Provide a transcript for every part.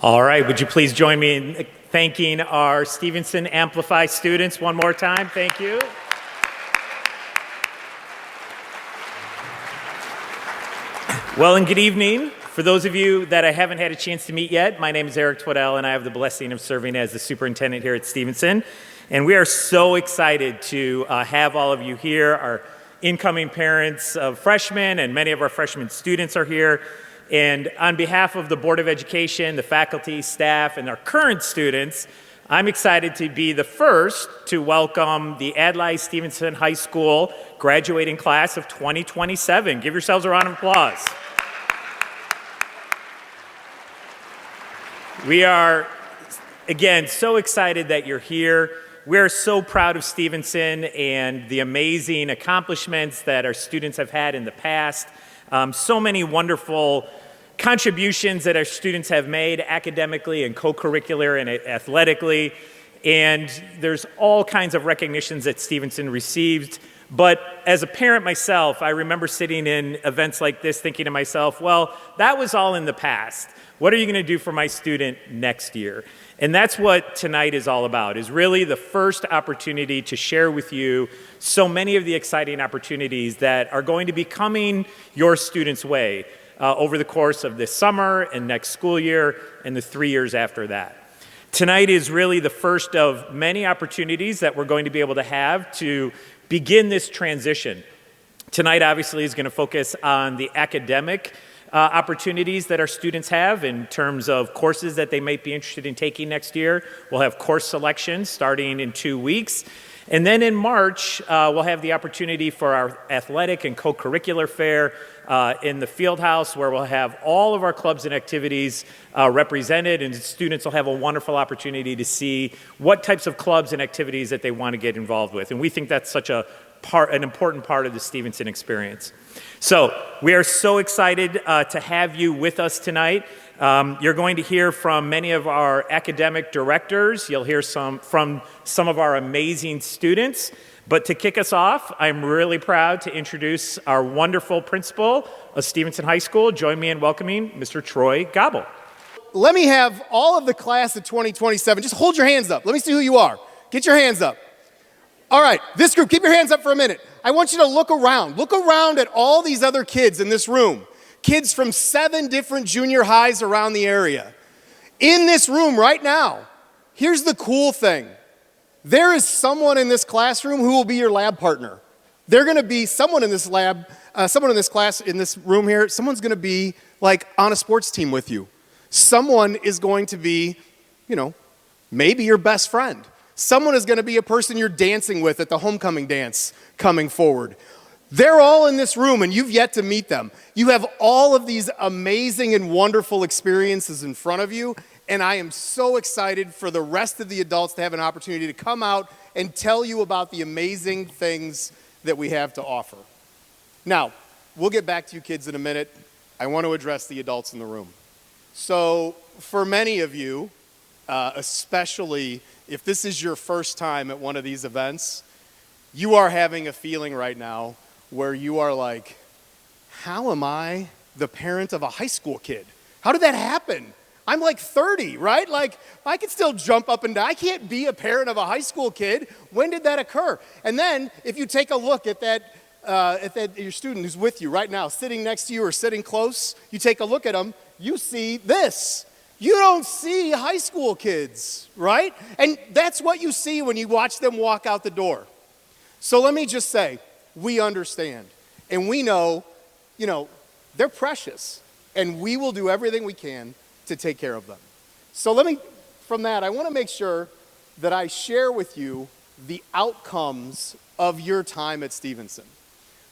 All right, would you please join me in thanking our Stevenson Amplify students one more time? Thank you. Well, and good evening. For those of you that I haven't had a chance to meet yet, my name is Eric Twaddell, and I have the blessing of serving as the superintendent here at Stevenson. And we are so excited to have all of you here. Our incoming parents of freshmen and many of our freshman students are here. And on behalf of the Board of Education, the faculty, staff, and our current students, I'm excited to be the first to welcome the Adlai Stevenson High School graduating class of 2027. Give yourselves a round of applause. We are, again, so excited that you're here. We're so proud of Stevenson and the amazing accomplishments that our students have had in the past. So many wonderful contributions that our students have made academically and co-curricular and athletically. And there's all kinds of recognitions that Stevenson received. But as a parent myself, I remember sitting in events like this thinking to myself, well, that was all in the past. What are you going to do for my student next year? And that's what tonight is all about, is really the first opportunity to share with you so many of the exciting opportunities that are going to be coming your students' way over the course of this summer and next school year and the 3 years after that. Tonight is really the first of many opportunities that we're going to be able to have to begin this transition. Tonight obviously is going to focus on the academic opportunities that our students have in terms of courses that they might be interested in taking next year. We'll have course selection starting in 2 weeks. And then in March, we'll have the opportunity for our athletic and co-curricular fair in the field house, where we'll have all of our clubs and activities represented, and students will have a wonderful opportunity to see what types of clubs and activities that they want to get involved with. And we think that's such an important part of the Stevenson experience. So we are so excited to have you with us tonight. You're going to hear from many of our academic directors. You'll hear from some of our amazing students. But to kick us off, I'm really proud to introduce our wonderful principal of Stevenson High School. Join me in welcoming Mr. Troy Gobble. Let me have all of the class of 2027. Just hold your hands up. Let me see who you are. Get your hands up. All right, this group, keep your hands up for a minute. I want you to look around. Look around at all these other kids in this room. Kids from 7 different junior highs around the area. In this room right now, here's the cool thing. There is someone in this classroom who will be your lab partner. They're going to be someone in this lab, someone in this class, in this room here, someone's going to be like on a sports team with you. Someone is going to be, maybe your best friend. Someone is going to be a person you're dancing with at the homecoming dance coming forward. They're all in this room, and you've yet to meet them. You have all of these amazing and wonderful experiences in front of you, and I am so excited for the rest of the adults to have an opportunity to come out and tell you about the amazing things that we have to offer. Now, we'll get back to you kids in a minute. I want to address the adults in the room. So, for many of you, especially if this is your first time at one of these events, you are having a feeling right now where you are like, how am I the parent of a high school kid? How did that happen? I'm like 30, right? Like, I can still jump up and down. I can't be a parent of a high school kid. When did that occur? And then, if you take a look at that your student who's with you right now, sitting next to you or sitting close, you take a look at them, you see this. You don't see high school kids, right? And that's what you see when you watch them walk out the door. So let me just say, we understand. And we know, they're precious. And we will do everything we can to take care of them. So from that, I want to make sure that I share with you the outcomes of your time at Stevenson.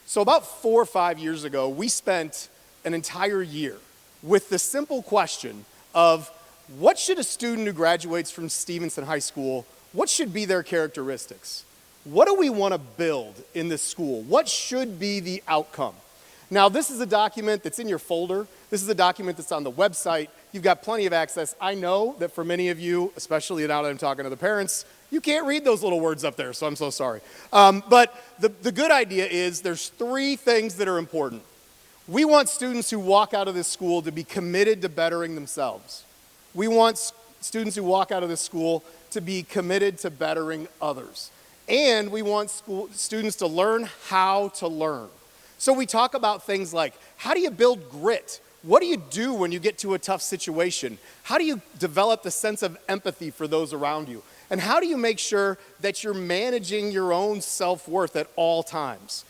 So about 4 or 5 years ago, we spent an entire year with the simple question of what should a student who graduates from Stevenson High School, what should be their characteristics? What do we want to build in this school? What should be the outcome? Now, this is a document that's in your folder. This is a document that's on the website. You've got plenty of access. I know that for many of you, especially now that I'm talking to the parents, you can't read those little words up there, so I'm so sorry. But the good idea is there's 3 things that are important. We want students who walk out of this school to be committed to bettering themselves. We want students who walk out of this school to be committed to bettering others. And we want students to learn how to learn. So we talk about things like, how do you build grit? What do you do when you get to a tough situation? How do you develop the sense of empathy for those around you? And how do you make sure that you're managing your own self-worth at all times?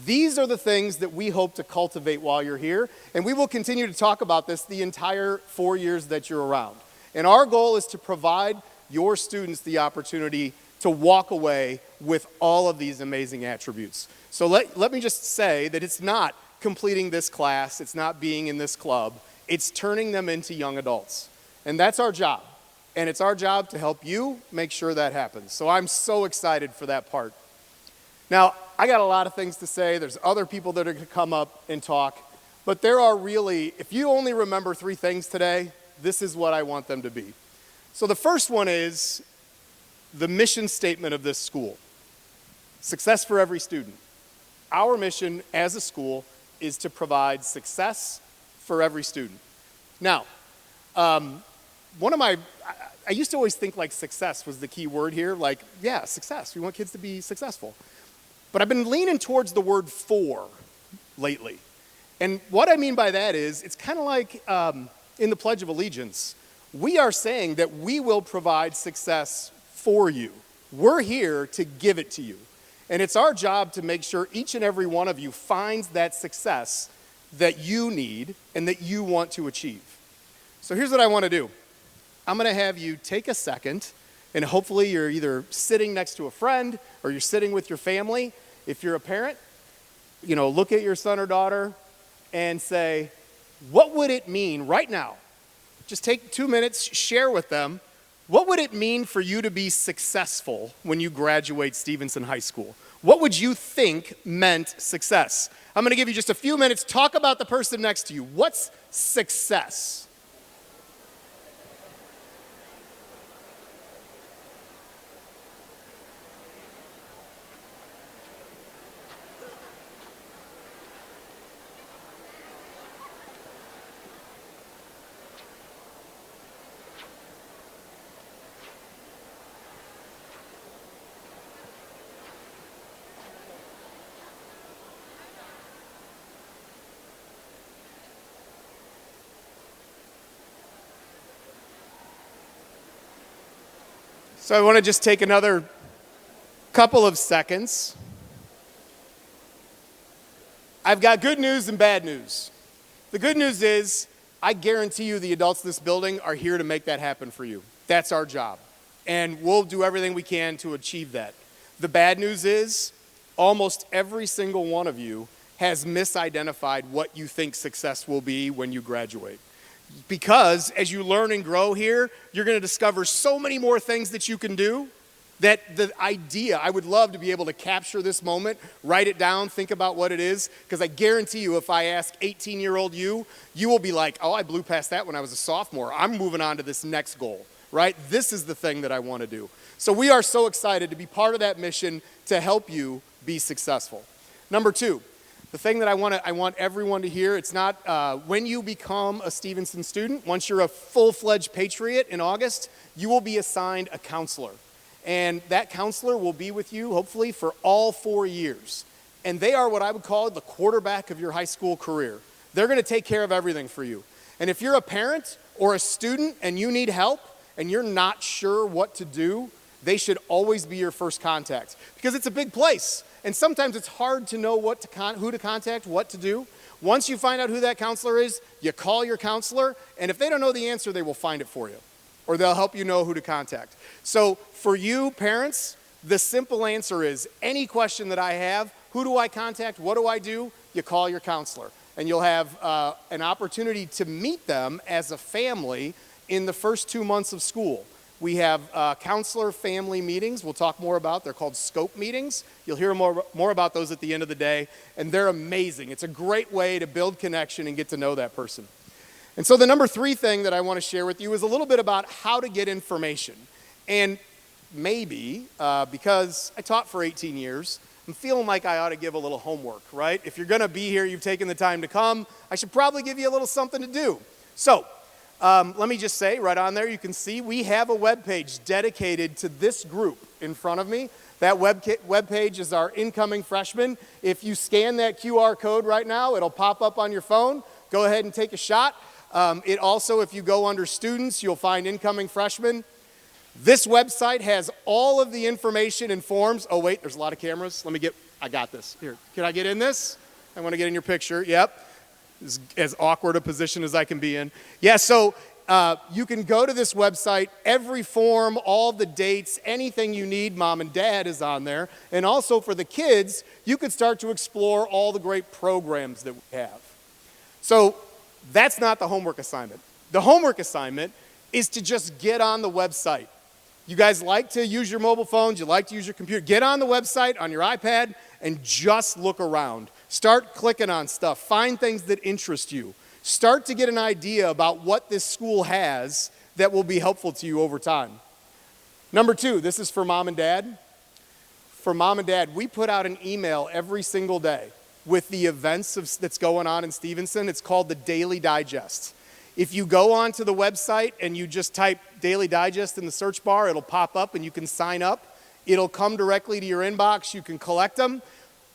These are the things that we hope to cultivate while you're here, and we will continue to talk about this the entire 4 years that you're around. And our goal is to provide your students the opportunity to walk away with all of these amazing attributes. So let me just say that it's not completing this class, it's not being in this club, it's turning them into young adults. And that's our job. And it's our job to help you make sure that happens. So I'm so excited for that part. Now, I got a lot of things to say. There's other people that are going to come up and talk. But there are really, if you only remember 3 things today, this is what I want them to be. So the first one is the mission statement of this school. Success for every student. Our mission as a school is to provide success for every student. Now, I used to always think like success was the key word here. Like, yeah, success. We want kids to be successful. But I've been leaning towards the word for lately. And what I mean by that is, it's kind of like in the Pledge of Allegiance. We are saying that we will provide success for you. We're here to give it to you. And it's our job to make sure each and every one of you finds that success that you need and that you want to achieve. So here's what I want to do. I'm going to have you take a second, and hopefully you're either sitting next to a friend or you're sitting with your family. If you're a parent, look at your son or daughter and say, what would it mean right now? Just take 2 minutes, share with them, what would it mean for you to be successful when you graduate Stevenson High School? What would you think meant success? I'm going to give you just a few minutes. Talk about the person next to you. What's success? So I want to just take another couple of seconds. I've got good news and bad news. The good news is, I guarantee you the adults in this building are here to make that happen for you. That's our job. And we'll do everything we can to achieve that. The bad news is, almost every single one of you has misidentified what you think success will be when you graduate. Because as you learn and grow here, you're going to discover so many more things that you can do that the idea, I would love to be able to capture this moment, write it down, think about what it is, because I guarantee you if I ask 18-year-old you will be like, oh, I blew past that when I was a sophomore. I'm moving on to this next goal, right? This is the thing that I want to do. So we are so excited to be part of that mission to help you be successful. Number 2. The thing that I want everyone to hear, it's not when you become a Stevenson student, once you're a full-fledged patriot in August, you will be assigned a counselor. And that counselor will be with you, hopefully, for all 4 years. And they are what I would call the quarterback of your high school career. They're going to take care of everything for you. And if you're a parent or a student and you need help and you're not sure what to do, they should always be your first contact. Because it's a big place. And sometimes it's hard to know who to contact, what to do. Once you find out who that counselor is, you call your counselor, and if they don't know the answer, they will find it for you. Or they'll help you know who to contact. So for you parents, the simple answer is, any question that I have, who do I contact, what do I do? You call your counselor. And you'll have an opportunity to meet them as a family in the first 2 months of school. We have counselor family meetings we'll talk more about. They're called scope meetings. You'll hear more about those at the end of the day, and they're amazing. It's a great way to build connection and get to know that person. And so the number 3 thing that I want to share with you is a little bit about how to get information. And maybe, because I taught for 18 years, I'm feeling like I ought to give a little homework, right? If you're going to be here, you've taken the time to come, I should probably give you a little something to do. So, Let me just say, right on there, you can see we have a web page dedicated to this group in front of me. That web page is our incoming freshmen. If you scan that QR code right now, it'll pop up on your phone. Go ahead and take a shot. It also, if you go under students, you'll find incoming freshmen. This website has all of the information and forms. Oh, wait, there's a lot of cameras. I got this. Here, can I get in this? I want to get in your picture. Yep. As awkward a position as I can be in. Yeah, so you can go to this website, every form, all the dates, anything you need, mom and dad is on there. And also for the kids, you could start to explore all the great programs that we have. So that's not the homework assignment. The homework assignment is to just get on the website. You guys like to use your mobile phones, you like to use your computer. Get on the website on your iPad and just look around. Start clicking on stuff. Find things that interest you. Start to get an idea about what this school has that will be helpful to you over time. Number 2, this is for mom and dad. For mom and dad, we put out an email every single day with the events that's going on in Stevenson. It's called the Daily Digest. If you go onto the website and you just type Daily Digest in the search bar, it'll pop up and you can sign up. It'll come directly to your inbox. You can collect them.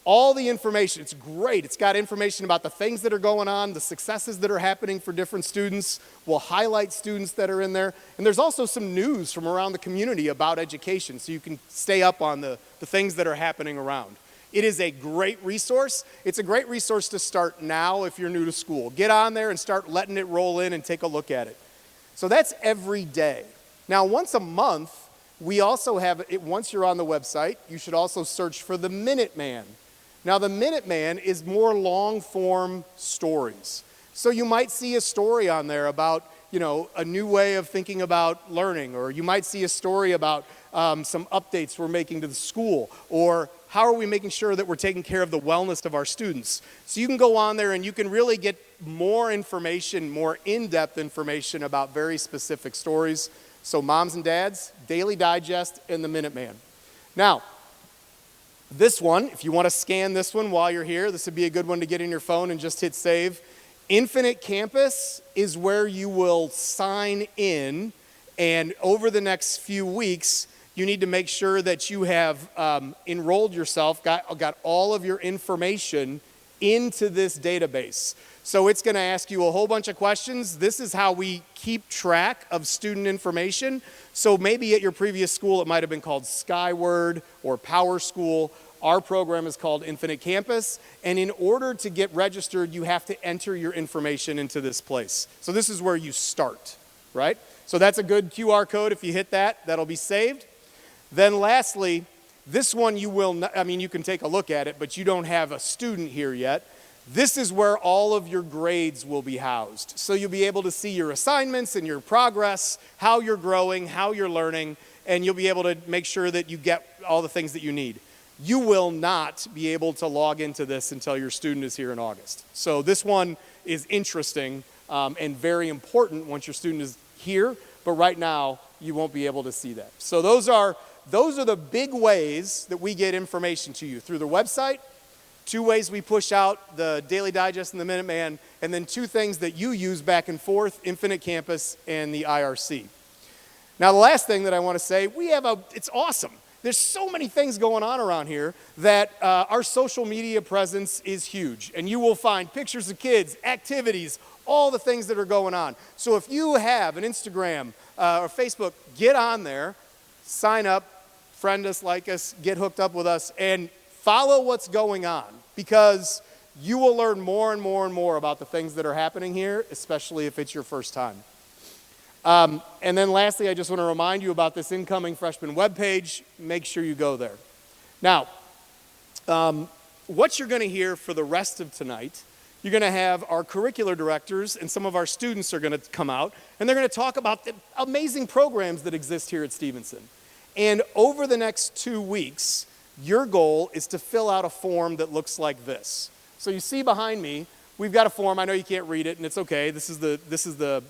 All the information, it's great. It's got information about the things that are going on, the successes that are happening for different students. We'll highlight students that are in there. And there's also some news from around the community about education, so you can stay up on the things that are happening around. It is a great resource. It's a great resource to start now if you're new to school. Get on there and start letting it roll in and take a look at it. So that's every day. Now, once a month, we also have it. Once you're on the website, you should also search for the Minuteman. Now, the Minuteman is more long-form stories. So you might see a story on there about, a new way of thinking about learning, or you might see a story about some updates we're making to the school, or how are we making sure that we're taking care of the wellness of our students. So you can go on there and you can really get more information, more in-depth information about very specific stories. So moms and dads, Daily Digest, and the Minuteman. Now, this one, if you want to scan this one while you're here, this would be a good one to get in your phone and just hit save. Infinite Campus is where you will sign in, and over the next few weeks, you need to make sure that you have enrolled yourself, got all of your information into this database. So it's going to ask you a whole bunch of questions. This is how we keep track of student information. So maybe at your previous school, it might have been called Skyward or Power School. Our program is called Infinite Campus. And in order to get registered, you have to enter your information into this place. So this is where you start, right? So that's a good QR code. If you hit that, that'll be saved. Then lastly, this one you will not, you can take a look at it, but you don't have a student here yet. This is where all of your grades will be housed. So you'll be able to see your assignments and your progress, how you're growing, how you're learning, and you'll be able to make sure that you get all the things that you need. You will not be able to log into this until your student is here in August. So this one is interesting and very important once your student is here, but right now you won't be able to see that. So those are the big ways that we get information to you, through the website, 2 ways we push out the Daily Digest and the Minuteman, and then 2 things that you use back and forth, Infinite Campus and the IRC. Now, the last thing that I want to say, it's awesome. There's so many things going on around here that our social media presence is huge, and you will find pictures of kids, activities, all the things that are going on. So if you have an Instagram or Facebook, get on there, sign up, friend us, like us, get hooked up with us, and follow what's going on, because you will learn more and more and more about the things that are happening here, especially if it's your first time. And then lastly, I just want to remind you about this incoming freshman webpage. Make sure you go there. Now, what you're going to hear for the rest of tonight, you're going to have our curricular directors and some of our students are going to come out, and they're going to talk about the amazing programs that exist here at Stevenson. And over the next 2 weeks, your goal is to fill out a form that looks like this. So you see behind me, we've got a form. I know you can't read it, and it's okay. This is the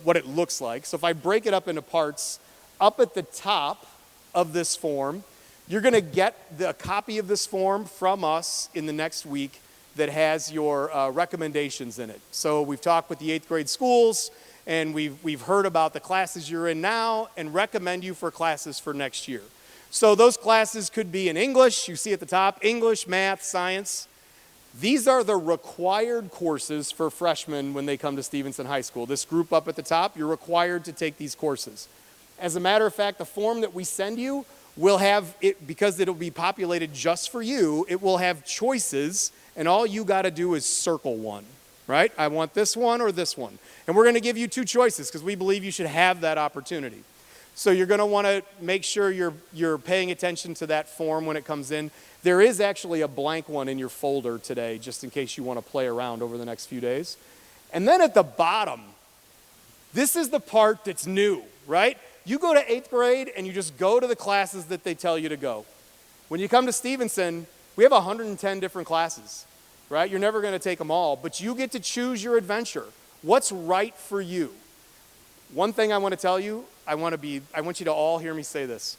what it looks like. So if I break it up into parts, up at the top of this form, you're going to get a copy of this form from us in the next week that has your recommendations in it. So we've talked with the 8th grade schools, and we've heard about the classes you're in now and recommend you for classes for next year. So those classes could be in English, you see at the top, English, math, science. These are the required courses for freshmen when they come to Stevenson High School. This group up at the top, you're required to take these courses. As a matter of fact, the form that we send you will have, it because it'll be populated just for you, it will have choices, and all you got to do is circle one, right? I want this one or this one. And we're going to give you 2 choices because we believe you should have that opportunity. So you're going to want to make sure you're paying attention to that form when it comes in. There is actually a blank one in your folder today, just in case you want to play around over the next few days. And then at the bottom, this is the part that's new, right? You go to 8th grade and you just go to the classes that they tell you to go. When you come to Stevenson, we have 110 different classes, right? You're never going to take them all, but you get to choose your adventure. What's right for you? One thing I want to tell you, I want you to all hear me say this.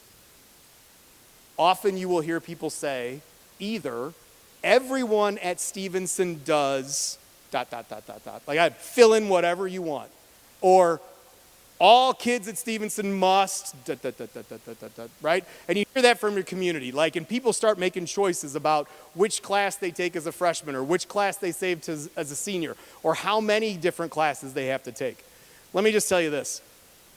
Often you will hear people say, either everyone at Stevenson does ... Like I fill in whatever you want. Or all kids at Stevenson must ... right? And you hear that from your community. Like, and people start making choices about which class they take as a freshman or which class they save as a senior or how many different classes they have to take. Let me just tell you this.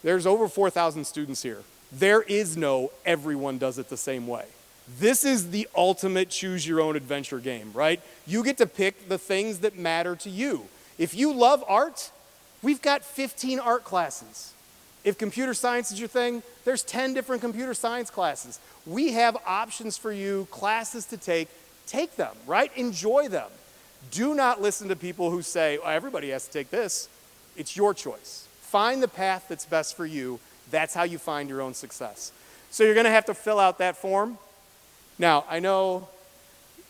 There's over 4,000 students here. There is no everyone does it the same way. This is the ultimate choose your own adventure game, right? You get to pick the things that matter to you. If you love art, we've got 15 art classes. If computer science is your thing, there's 10 different computer science classes. We have options for you, classes to take. Take them, right? Enjoy them. Do not listen to people who say, oh, everybody has to take this. It's your choice. Find the path that's best for you. That's how you find your own success. So you're going to have to fill out that form. Now, I know,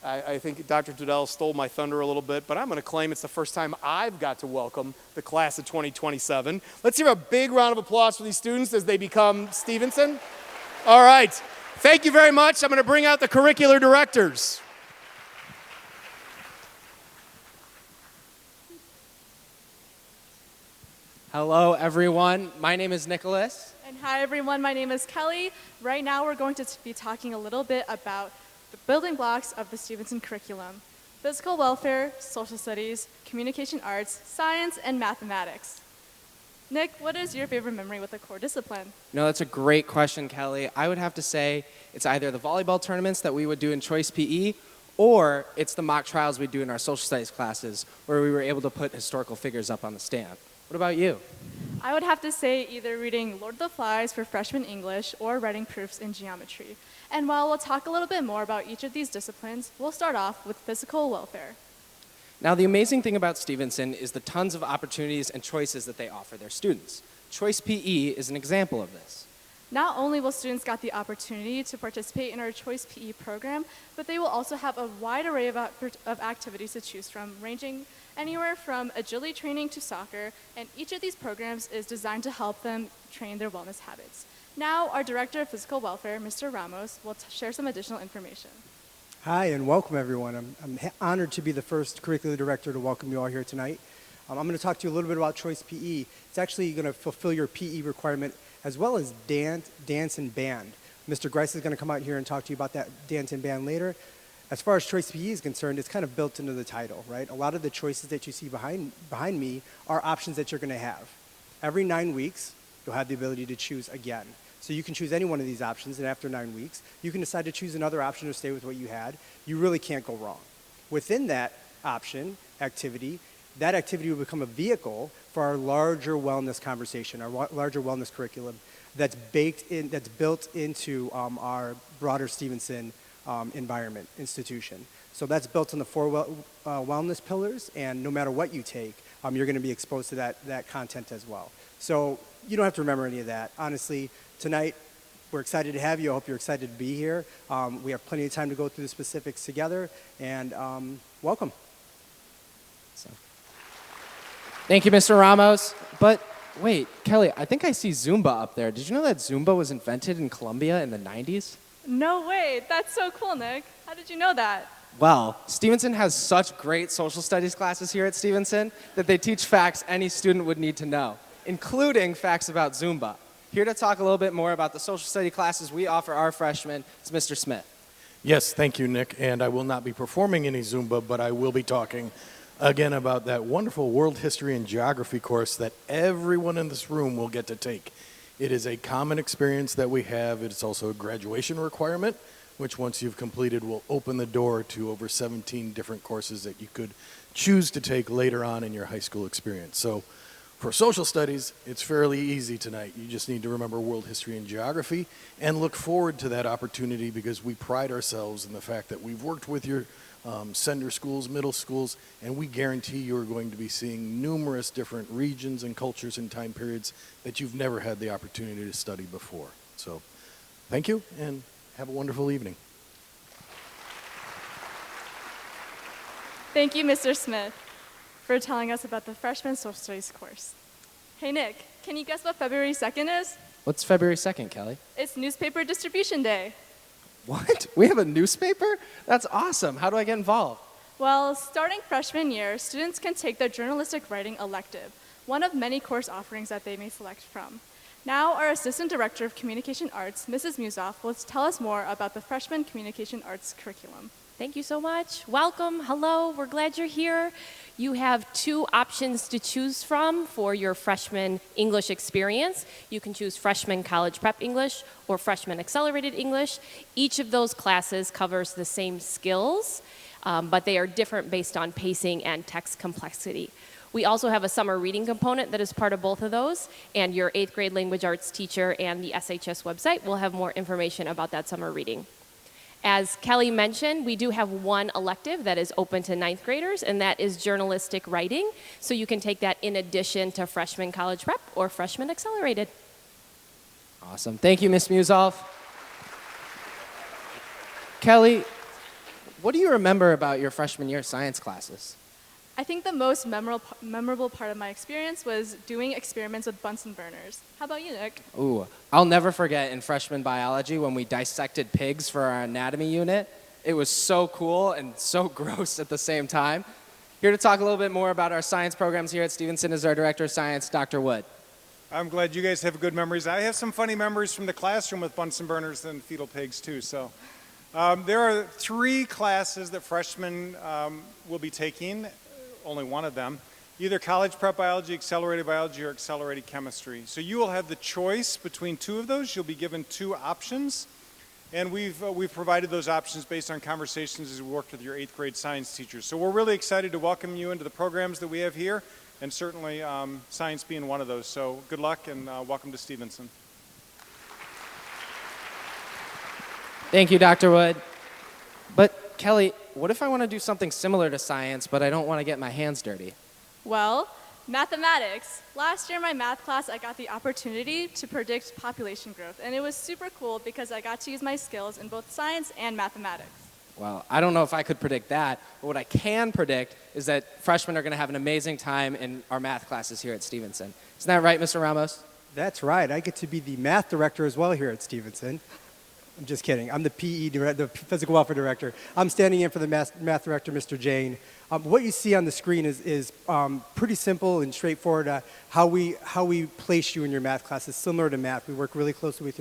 I think Dr. Tudell stole my thunder a little bit, but I'm going to claim it's the first time I've got to welcome the class of 2027. Let's hear a big round of applause for these students as they become Stevenson. All right. Thank you very much. I'm going to bring out the curricular directors. Hello, everyone. My name is Nicholas. And hi, everyone. My name is Kelly. Right now, we're going to be talking a little bit about the building blocks of the Stevenson curriculum: physical welfare, social studies, communication arts, science, and mathematics. Nick, what is your favorite memory with a core discipline? No, that's a great question, Kelly. I would have to say it's either the volleyball tournaments that we would do in Choice PE, or it's the mock trials we do in our social studies classes, where we were able to put historical figures up on the stand. What about you? I would have to say either reading Lord of the Flies for freshman English or writing proofs in geometry. And while we'll talk a little bit more about each of these disciplines, we'll start off with physical welfare. Now, the amazing thing about Stevenson is the tons of opportunities and choices that they offer their students. Choice PE is an example of this. Not only will students get the opportunity to participate in our Choice PE program, but they will also have a wide array of activities to choose from, ranging anywhere from agility training to soccer, and each of these programs is designed to help them train their wellness habits. Now, our Director of Physical Welfare, Mr. Ramos, will share some additional information. Hi, and welcome, everyone. I'm honored to be the first curricular director to welcome you all here tonight. I'm going to talk to you a little bit about Choice PE. It's actually going to fulfill your PE requirement as well as dance and band. Mr. Grice is going to come out here and talk to you about that dance and band later. As far as Choice PE is concerned, it's kind of built into the title, right? A lot of the choices that you see behind me are options that you're going to have. Every 9 weeks, you'll have the ability to choose again. So you can choose any one of these options, and after 9 weeks, you can decide to choose another option or stay with what you had. You really can't go wrong. Within that option, activity, that activity will become a vehicle for our larger wellness conversation, our larger wellness curriculum that's built into our broader Stevenson environment, institution. So that's built on the 4 wellness pillars, and no matter what you take, you're going to be exposed to that content as well. So you don't have to remember any of that. Honestly, tonight, we're excited to have you. I hope you're excited to be here. We have plenty of time to go through the specifics together, and welcome. So. Thank you, Mr. Ramos. But wait, Kelly, I think I see Zumba up there. Did you know that Zumba was invented in Colombia in the 90s? No way. That's so cool, Nick. How did you know that? Well, Stevenson has such great social studies classes here at Stevenson that they teach facts any student would need to know. including facts about Zumba. Here to talk a little bit more about the social study classes we offer our freshmen is Mr. Smith. Yes, thank you, Nick. And I will not be performing any Zumba, but I will be talking again about that wonderful world history and geography course that everyone in this room will get to take. It is a common experience that we have. It's also a graduation requirement, which once you've completed will open the door to over 17 different courses that you could choose to take later on in your high school experience. So for social studies, it's fairly easy tonight. You just need to remember world history and geography and look forward to that opportunity because we pride ourselves in the fact that we've worked with your sender schools, middle schools, and we guarantee you're going to be seeing numerous different regions and cultures and time periods that you've never had the opportunity to study before. So thank you and have a wonderful evening. Thank you, Mr. Smith, for telling us about the freshman social studies course. Hey, Nick, can you guess what February 2nd is? What's February 2nd, Kelly? It's Newspaper Distribution Day. What? We have a newspaper? That's awesome. How do I get involved? Well, starting freshman year, students can take their journalistic writing elective, one of many course offerings that they may select from. Now, our Assistant Director of Communication Arts, Mrs. Musoff, will tell us more about the freshman communication arts curriculum. Thank you so much. Welcome. Hello. We're glad you're here. You have 2 options to choose from for your freshman English experience. You can choose freshman college prep English or freshman accelerated English. Each of those classes covers the same skills, but they are different based on pacing and text complexity. We also have a summer reading component that is part of both of those, and your 8th grade language arts teacher and the SHS website will have more information about that summer reading. As Kelly mentioned, we do have one elective that is open to 9th graders, and that is journalistic writing. So you can take that in addition to freshman college prep or freshman accelerated. Awesome. Thank you, Ms. Musoff. Kelly, what do you remember about your freshman year science classes? I think the most memorable part of my experience was doing experiments with Bunsen burners. How about you, Nick? Ooh, I'll never forget in freshman biology when we dissected pigs for our anatomy unit. It was so cool and so gross at the same time. Here to talk a little bit more about our science programs here at Stevenson is our Director of Science, Dr. Wood. I'm glad you guys have good memories. I have some funny memories from the classroom with Bunsen burners and fetal pigs too. So there are 3 classes that freshmen will be taking. Only one of them, either college prep biology, accelerated biology, or accelerated chemistry. So you will have the choice between 2 of those. You'll be given 2 options, and we've provided those options based on conversations as we worked with your 8th grade science teachers. So we're really excited to welcome you into the programs that we have here, and certainly science being one of those. So good luck and welcome to Stevenson. Thank you, Dr. Wood. But Kelly, what if I want to do something similar to science, but I don't want to get my hands dirty? Well, mathematics. Last year in my math class, I got the opportunity to predict population growth, and it was super cool because I got to use my skills in both science and mathematics. Well, I don't know if I could predict that, but what I can predict is that freshmen are going to have an amazing time in our math classes here at Stevenson. Isn't that right, Mr. Ramos? That's right. I get to be the math director as well here at Stevenson. I'm just kidding. I'm the PE director, the physical welfare director. I'm standing in for the math director, Mr. Jane. What you see on the screen is pretty simple and straightforward. How we place you in your math classes, similar to math. We work really closely with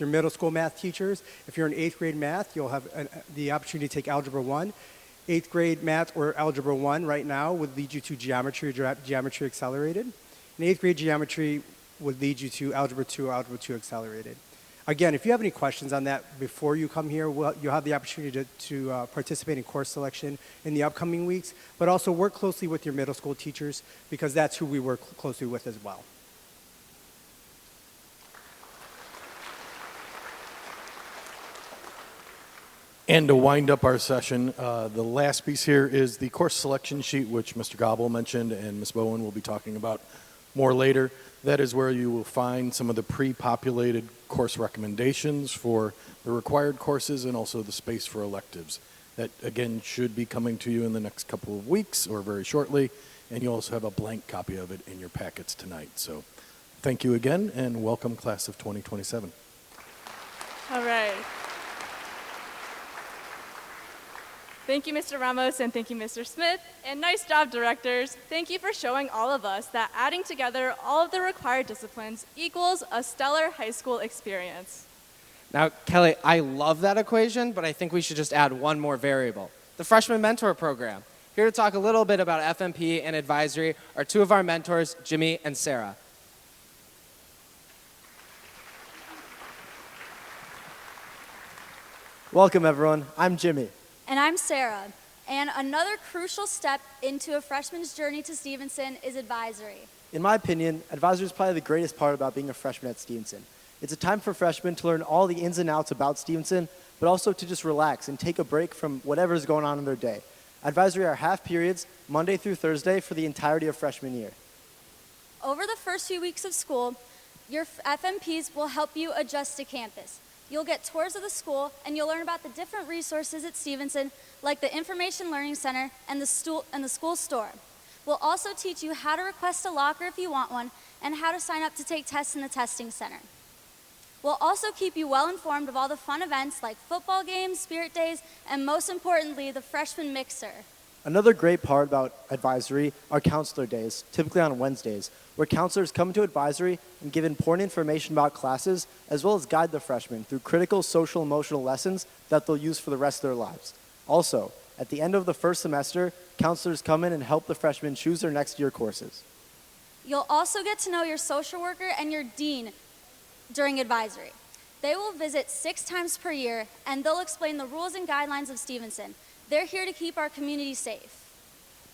your middle school math teachers. If you're in 8th grade math, you'll have the opportunity to take Algebra 1. 8th grade math or Algebra 1 right now would lead you to Geometry or Geometry Accelerated. And 8th grade Geometry would lead you to Algebra 2 or Algebra 2 Accelerated. Again, if you have any questions on that before you come here, you'll have the opportunity to participate in course selection in the upcoming weeks, but also work closely with your middle school teachers because that's who we work closely with as well. And to wind up our session, the last piece here is the course selection sheet, which Mr. Gobble mentioned and Ms. Bowen will be talking about more later. That is where you will find some of the pre-populated course recommendations for the required courses and also the space for electives. That, again, should be coming to you in the next couple of weeks or very shortly, and you also have a blank copy of it in your packets tonight. So thank you again, and welcome, class of 2027. All right. Thank you, Mr. Ramos, and thank you, Mr. Smith. And nice job, directors. Thank you for showing all of us that adding together all of the required disciplines equals a stellar high school experience. Now, Kelly, I love that equation, but I think we should just add one more variable, the Freshman Mentor Program. Here to talk a little bit about FMP and advisory are two of our mentors, Jimmy and Sarah. Welcome, everyone. I'm Jimmy. And I'm Sarah. And another crucial step into a freshman's journey to Stevenson is advisory. In my opinion, advisory is probably the greatest part about being a freshman at Stevenson. It's a time for freshmen to learn all the ins and outs about Stevenson, but also to just relax and take a break from whatever is going on in their day. Advisory are half periods, Monday through Thursday, for the entirety of freshman year. Over the first few weeks of school, your FMPs will help you adjust to campus. You'll get tours of the school, and you'll learn about the different resources at Stevenson, like the Information Learning Center and the school store. We'll also teach you how to request a locker if you want one, and how to sign up to take tests in the testing center. We'll also keep you well informed of all the fun events like football games, spirit days, and most importantly, the freshman mixer. Another great part about advisory are counselor days, typically on Wednesdays, where counselors come to advisory and give important information about classes, as well as guide the freshmen through critical social emotional lessons that they'll use for the rest of their lives. Also, at the end of the first semester, counselors come in and help the freshmen choose their next year courses. You'll also get to know your social worker and your dean during advisory. They will visit 6 times per year, and they'll explain the rules and guidelines of Stevenson. They're here to keep our community safe.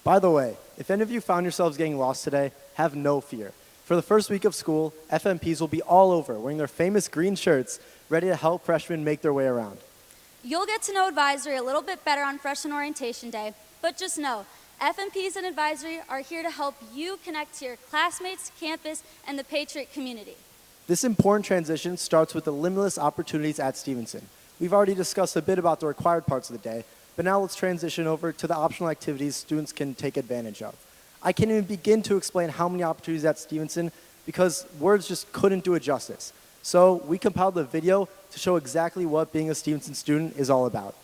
By the way, if any of you found yourselves getting lost today, have no fear. For the first week of school, FMPs will be all over, wearing their famous green shirts, ready to help freshmen make their way around. You'll get to know advisory a little bit better on freshman orientation day, but just know, FMPs and advisory are here to help you connect to your classmates, campus, and the Patriot community. This important transition starts with the limitless opportunities at Stevenson. We've already discussed a bit about the required parts of the day, but now let's transition over to the optional activities students can take advantage of. I can't even begin to explain how many opportunities at Stevenson because words just couldn't do it justice. So we compiled a video to show exactly what being a Stevenson student is all about.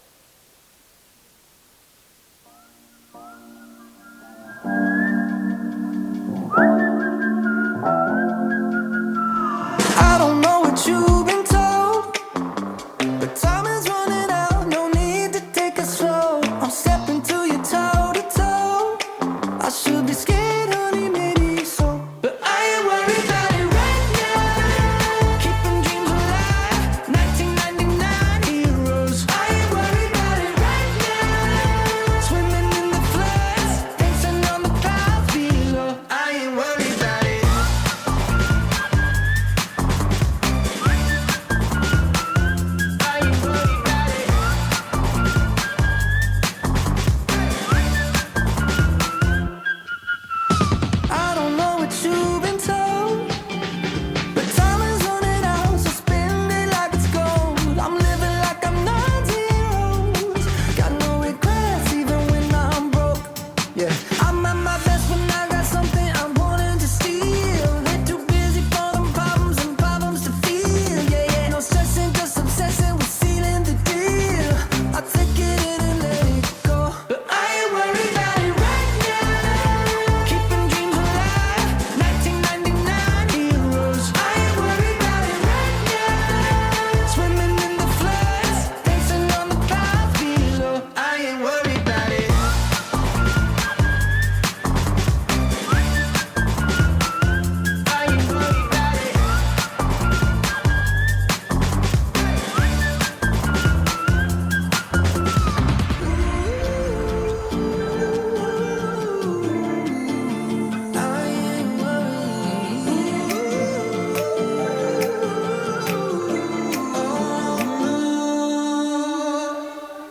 I don't know what you've been told, but time is running out, no need to take it slow. I'm stepping to you toe to toe. I should be scared, honey, maybe so, but I ain't worried about it right now. Keeping dreams alive, 1999 heroes. I ain't worried about it right now. Swimming in the floods, dancing on the clouds below. I ain't worried about it. I don't know what you've been told, but time is running out, so spend it like it's gold. I'm living like I'm not zeros. Got no regrets even when I'm broke. Yeah, I'm at my best when I got something I'm wanting to steal. They're too busy for them problems and problems to feel. Yeah, yeah, no stressing, just obsessing with sealing the deal. I take it in and let it go, but I ain't worried about it right now. Keeping dreams alive, 1999 heroes. I ain't worried about it right now. Swimming in the floods, dancing on the clouds below. I ain't worried about it. I ain't worried about it.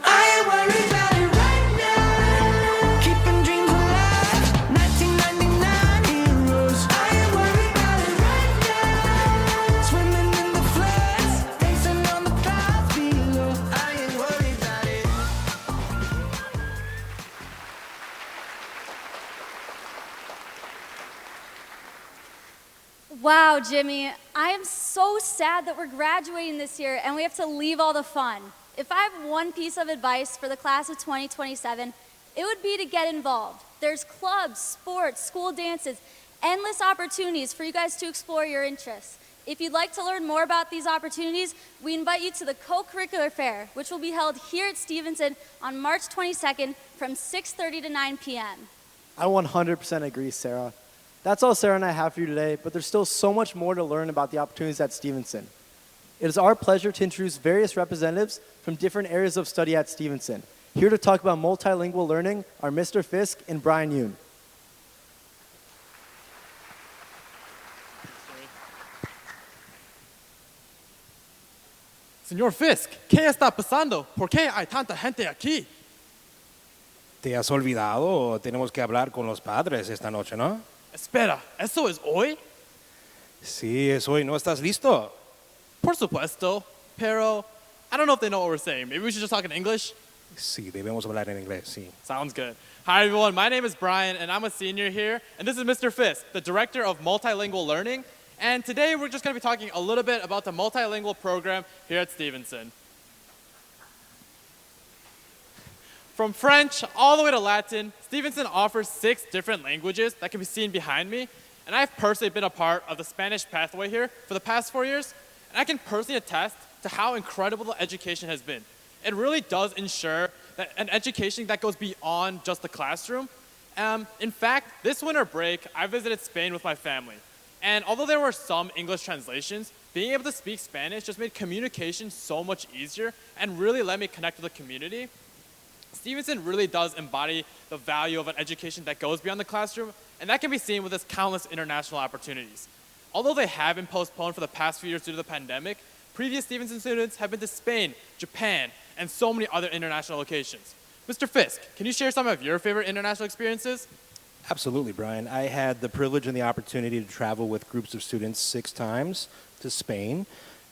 I ain't worried about it right now. Keeping dreams alive, 1999 heroes. I ain't worried about it right now. Swimming in the floods, dancing on the clouds below. I ain't worried about it. Wow, Jimmy, I am so sad that we're graduating this year and we have to leave all the fun. If I have one piece of advice for the class of 2027, it would be to get involved. There's clubs, sports, school dances, endless opportunities for you guys to explore your interests. If you'd like to learn more about these opportunities, we invite you to the co-curricular fair, which will be held here at Stevenson on March 22nd from 6:30 to 9 p.m. I 100% agree, Sarah. That's all Sarah and I have for you today, but there's still so much more to learn about the opportunities at Stevenson. It is our pleasure to introduce various representatives from different areas of study at Stevenson. Here to talk about multilingual learning are Mr. Fisk and Brian Yoon. Señor Fisk, ¿qué está pasando? ¿Por qué hay tanta gente aquí? ¿Te has olvidado? Tenemos que hablar con los padres esta noche, ¿no? Espera, ¿eso es hoy? Sí, es hoy. ¿No estás listo? Por supuesto, pero I don't know if they know what we're saying. Maybe we should just talk in English? Sí, debemos hablar en inglés, sí. Sounds good. Hi, everyone. My name is Brian, and I'm a senior here. And this is Mr. Fisk, the director of Multilingual Learning. And today we're just going to be talking a little bit about the multilingual program here at Stevenson. From French all the way to Latin, Stevenson offers 6 different languages that can be seen behind me. And I've personally been a part of the Spanish pathway here for the past 4 years. And I can personally attest to how incredible the education has been. It really does ensure that an education that goes beyond just the classroom. In fact, this winter break, I visited Spain with my family. And although there were some English translations, being able to speak Spanish just made communication so much easier and really let me connect with the community. Stevenson really does embody the value of an education that goes beyond the classroom, and that can be seen with its countless international opportunities. Although they have been postponed for the past few years due to the pandemic, previous Stevenson students have been to Spain, Japan, and so many other international locations. Mr. Fisk, can you share some of your favorite international experiences? Absolutely, Brian. I had the privilege and the opportunity to travel with groups of students 6 times to Spain.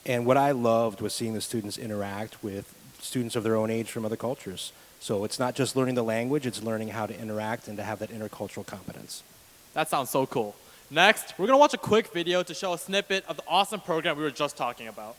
And what I loved was seeing the students interact with students of their own age from other cultures. So it's not just learning the language, it's learning how to interact and to have that intercultural competence. That sounds so cool. Next, we're going to watch a quick video to show a snippet of the awesome program we were just talking about.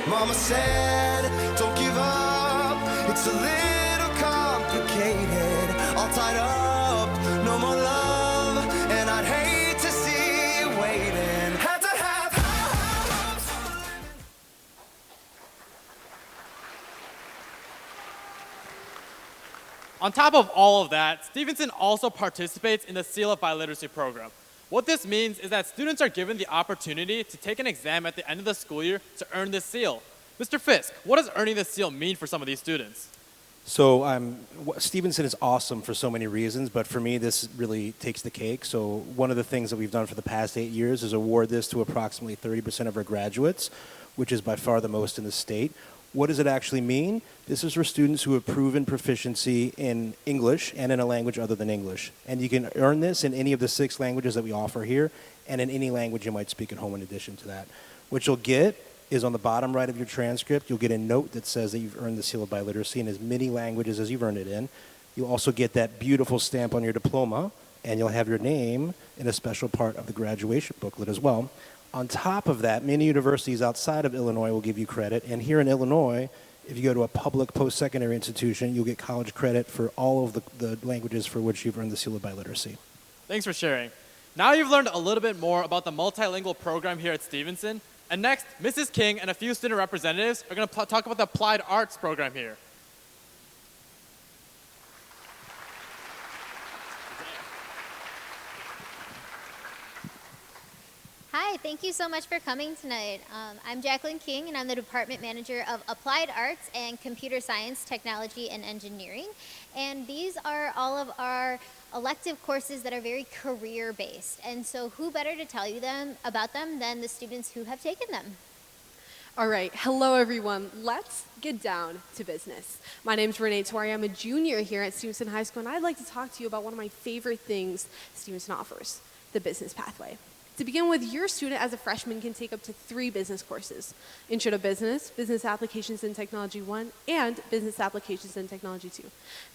Mama said, don't give up, it's a little complicated, all tied up, no more love, and I'd hate to see you waiting. Had to have high hopes for living. On top of all of that, Stevenson also participates in the Seal of Biliteracy program. What this means is that students are given the opportunity to take an exam at the end of the school year to earn this seal. Mr. Fisk, what does earning this seal mean for some of these students? So Stevenson is awesome for so many reasons, but for me, this really takes the cake. So one of the things that we've done for the past 8 years is award this to approximately 30% of our graduates, which is by far the most in the state. What does it actually mean? This is for students who have proven proficiency in English and in a language other than English. And you can earn this in any of the 6 languages that we offer here and in any language you might speak at home in addition to that. What you'll get is on the bottom right of your transcript, you'll get a note that says that you've earned the Seal of Biliteracy in as many languages as you've earned it in. You'll also get that beautiful stamp on your diploma, and you'll have your name in a special part of the graduation booklet as well. On top of that, many universities outside of Illinois will give you credit, and here in Illinois, if you go to a public post-secondary institution, you'll get college credit for all of the languages for which you've earned the Seal of Biliteracy. Thanks for sharing. Now you've learned a little bit more about the multilingual program here at Stevenson, And next, Mrs. King and a few student representatives are going to talk about the Applied Arts program here. Hi, thank you so much for coming tonight. I'm Jacqueline King, and I'm the Department Manager of Applied Arts and Computer Science, Technology, and Engineering. And these are all of our elective courses that are very career-based. And so who better to tell you about them than the students who have taken them? All right, hello everyone. Let's get down to business. My name is Renee Tuari. I'm a junior here at Stevenson High School, and I'd like to talk to you about one of my favorite things Stevenson offers, the business pathway. To begin with, your student as a freshman can take up to 3 business courses: Intro to Business, Business Applications in Technology 1, and Business Applications in Technology 2.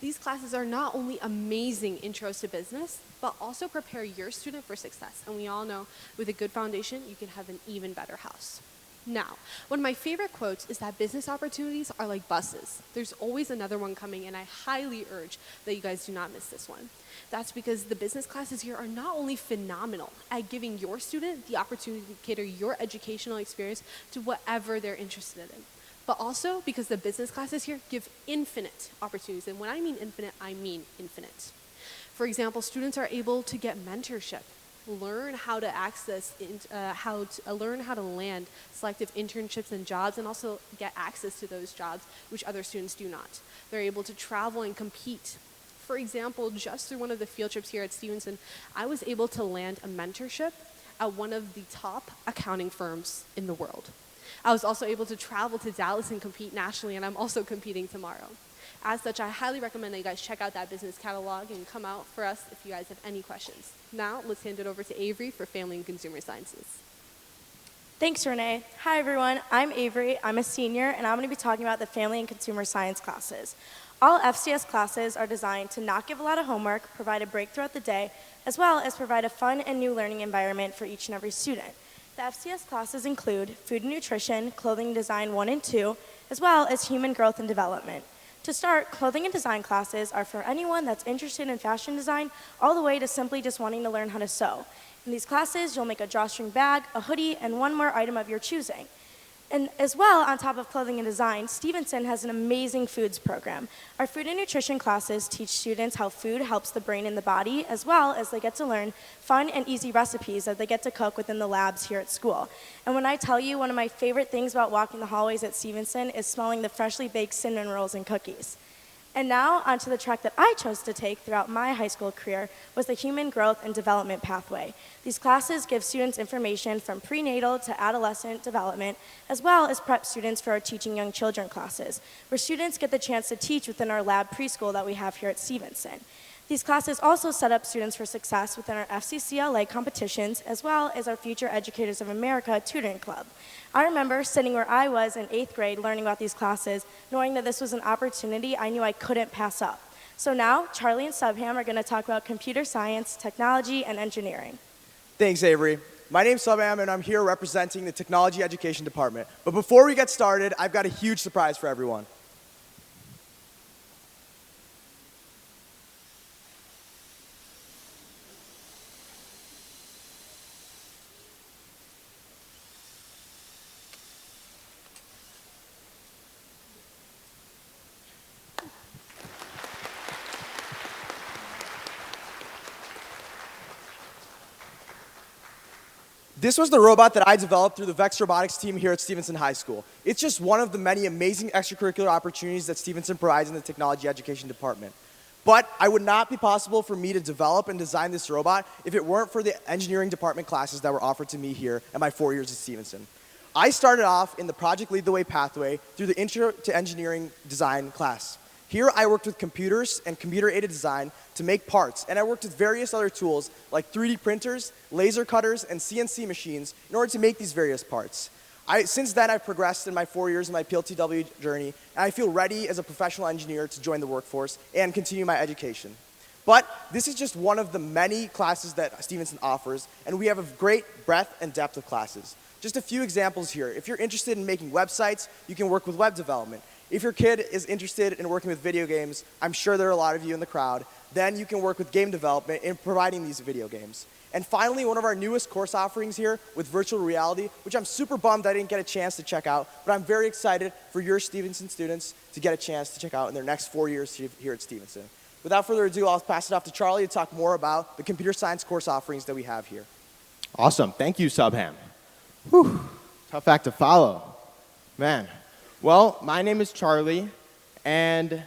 These classes are not only amazing intros to business, but also prepare your student for success. And we all know with a good foundation, you can have an even better house. Now, one of my favorite quotes is that business opportunities are like buses. There's always another one coming, and I highly urge that you guys do not miss this one. That's because the business classes here are not only phenomenal at giving your student the opportunity to cater your educational experience to whatever they're interested in, but also because the business classes here give infinite opportunities. And when I mean infinite, I mean infinite. For example, students are able to get mentorship, learn how to learn how to land selective internships and jobs, and also get access to those jobs, which other students do not. They're able to travel and compete. For example, just through one of the field trips here at Stevenson, I was able to land a mentorship at one of the top accounting firms in the world. I was also able to travel to Dallas and compete nationally, and I'm also competing tomorrow. As such, I highly recommend that you guys check out that business catalog and come out for us if you guys have any questions. Now, let's hand it over to Avery for Family and Consumer Sciences. Thanks, Renee. Hi, everyone. I'm Avery. I'm a senior, and I'm going to be talking about the Family and Consumer Science classes. All FCS classes are designed to not give a lot of homework, provide a break throughout the day, as well as provide a fun and new learning environment for each and every student. The FCS classes include Food and Nutrition, Clothing Design 1 and 2, as well as Human Growth and Development. To start, clothing and design classes are for anyone that's interested in fashion design, all the way to simply just wanting to learn how to sew. In these classes, you'll make a drawstring bag, a hoodie, and one more item of your choosing. And as well, on top of clothing and design, Stevenson has an amazing foods program. Our food and nutrition classes teach students how food helps the brain and the body, as well as they get to learn fun and easy recipes that they get to cook within the labs here at school. And when I tell you, one of my favorite things about walking the hallways at Stevenson is smelling the freshly baked cinnamon rolls and cookies. And now, onto the track that I chose to take throughout my high school career was the Human Growth and Development pathway. These classes give students information from prenatal to adolescent development, as well as prep students for our Teaching Young Children classes, where students get the chance to teach within our lab preschool that we have here at Stevenson. These classes also set up students for success within our FCCLA competitions, as well as our Future Educators of America tutoring club. I remember sitting where I was in 8th grade learning about these classes, knowing that this was an opportunity I knew I couldn't pass up. So now, Charlie and Subham are going to talk about computer science, technology, and engineering. Thanks, Avery. My name's Subham, and I'm here representing the Technology Education Department. But before we get started, I've got a huge surprise for everyone. This was the robot that I developed through the VEX Robotics team here at Stevenson High School. It's just one of the many amazing extracurricular opportunities that Stevenson provides in the Technology Education Department. But it would not be possible for me to develop and design this robot if it weren't for the engineering department classes that were offered to me here at my 4 years at Stevenson. I started off in the Project Lead the Way pathway through the Intro to Engineering Design class. Here I worked with computers and computer-aided design to make parts, and I worked with various other tools like 3D printers, laser cutters, and CNC machines in order to make these various parts. Since then, I've progressed in my 4 years in my PLTW journey, and I feel ready as a professional engineer to join the workforce and continue my education. But this is just one of the many classes that Stevenson offers, and we have a great breadth and depth of classes. Just a few examples here. If you're interested in making websites, you can work with web development. If your kid is interested in working with video games, I'm sure there are a lot of you in the crowd, then you can work with game development in providing these video games. And finally, one of our newest course offerings here with virtual reality, which I'm super bummed I didn't get a chance to check out, but I'm very excited for your Stevenson students to get a chance to check out in their next 4 years here at Stevenson. Without further ado, I'll pass it off to Charlie to talk more about the computer science course offerings that we have here. Awesome. Thank you, Subham. Whew. Tough act to follow. Man. Well, my name is Charlie, and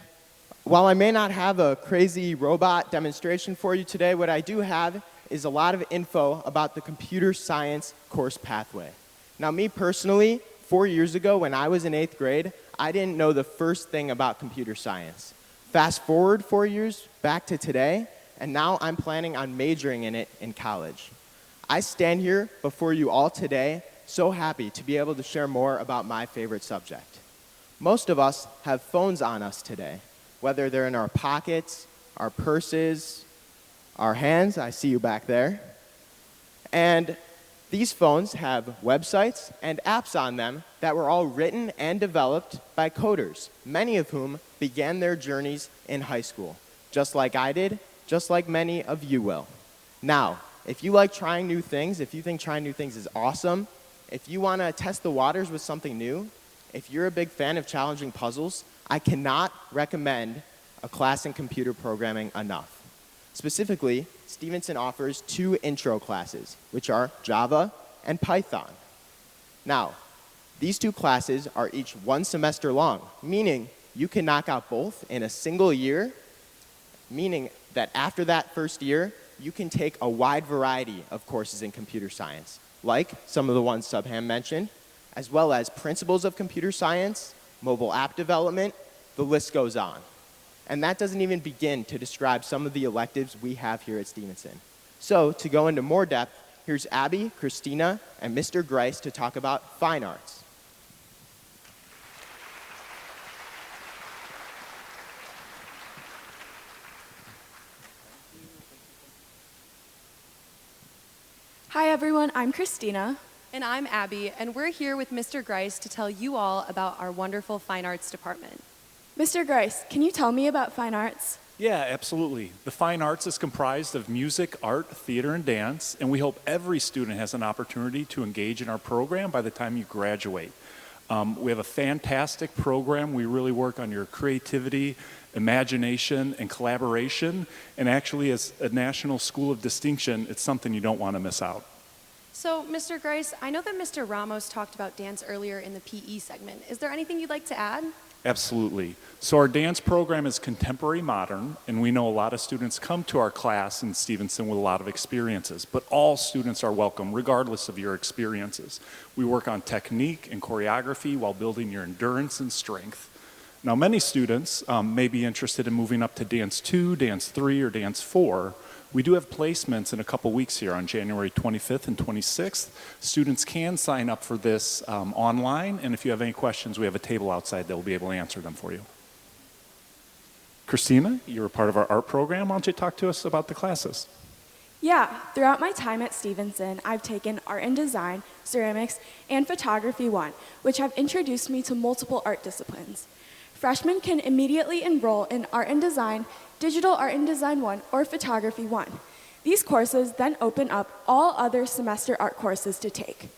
while I may not have a crazy robot demonstration for you today, what I do have is a lot of info about the computer science course pathway. Now, me personally, 4 years ago when I was in 8th grade, I didn't know the first thing about computer science. Fast forward 4 years back to today, and now I'm planning on majoring in it in college. I stand here before you all today so happy to be able to share more about my favorite subject. Most of us have phones on us today, whether they're in our pockets, our purses, our hands, I see you back there. And these phones have websites and apps on them that were all written and developed by coders, many of whom began their journeys in high school, just like I did, just like many of you will. Now, if you like trying new things, if you think trying new things is awesome, if you want to test the waters with something new, if you're a big fan of challenging puzzles, I cannot recommend a class in computer programming enough. Specifically, Stevenson offers 2 intro classes, which are Java and Python. Now, these 2 classes are each 1 semester long, meaning you can knock out both in a single year, meaning that after that first year, you can take a wide variety of courses in computer science, like some of the ones Subham mentioned, as well as principles of computer science, mobile app development, the list goes on. And that doesn't even begin to describe some of the electives we have here at Stevenson. So, to go into more depth, here's Abby, Christina, and Mr. Grice to talk about fine arts. Hi everyone, I'm Christina. And I'm Abby, and we're here with Mr. Grice to tell you all about our wonderful fine arts department. Mr. Grice, can you tell me about fine arts? Yeah, absolutely. The fine arts is comprised of music, art, theater, and dance, and we hope every student has an opportunity to engage in our program by the time you graduate. We have a fantastic program. We really work on your creativity, imagination, and collaboration, and actually as a National School of Distinction, it's something you don't want to miss out. So, Mr. Grice, I know that Mr. Ramos talked about dance earlier in the PE segment. Is there anything you'd like to add? Absolutely. So our dance program is contemporary modern, and we know a lot of students come to our class in Stevenson with a lot of experiences, but all students are welcome regardless of your experiences. We work on technique and choreography while building your endurance and strength. Now, many students may be interested in moving up to Dance 2, Dance 3, or Dance 4. We do have placements in a couple weeks here on January 25th and 26th. Students can sign up for this online, and if you have any questions, we have a table outside that will be able to answer them for you. Christina, you're a part of our art program. Why don't you talk to us about the classes? Yeah, throughout my time at Stevenson, I've taken Art and Design, Ceramics, and Photography 1, which have introduced me to multiple art disciplines. Freshmen can immediately enroll in Art and Design, Digital Art and Design 1, or Photography 1. These courses then open up all other semester art courses to take.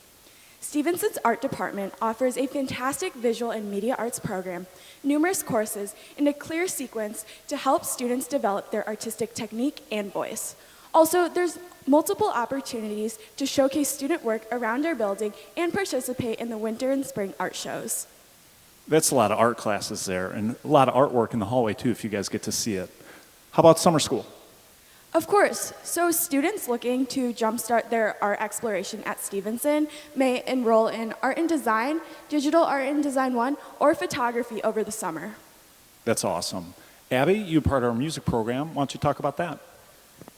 Stevenson's art department offers a fantastic visual and media arts program, numerous courses, and a clear sequence to help students develop their artistic technique and voice. Also, there's multiple opportunities to showcase student work around our building and participate in the winter and spring art shows. That's a lot of art classes there, and a lot of artwork in the hallway too if you guys get to see it. How about summer school? Of course. So students looking to jumpstart their art exploration at Stevenson may enroll in Art and Design, Digital Art and Design 1, or Photography over the summer. That's awesome. Abby, you're part of our music program. Why don't you talk about that?